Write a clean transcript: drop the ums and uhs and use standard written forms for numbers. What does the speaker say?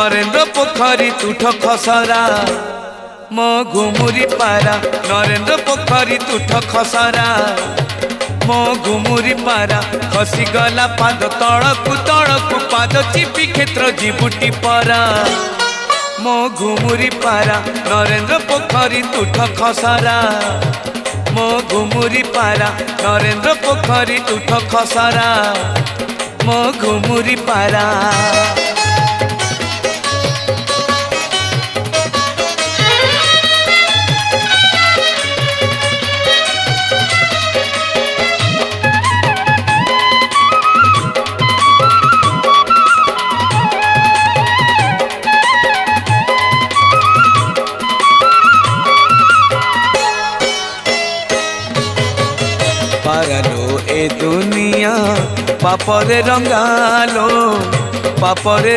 नरेंद्र पोखरी तुठ खसरा मो घुमुरी पारा नरेंद्र पोखरी तुठ खसरा मो घुमुरी पारा खसीगला पाद तड़कू पाद चिपी क्षेत्र जीवुटी परा मो घुमुरी पारा नरेंद्र पोखरी तुठ खसरा मो घुमुरी पारा नरेंद्र पोखरी तुठ खसरा मो घुमुरी पारा। पारालो ए दुनिया पापरे रंगालो पापरे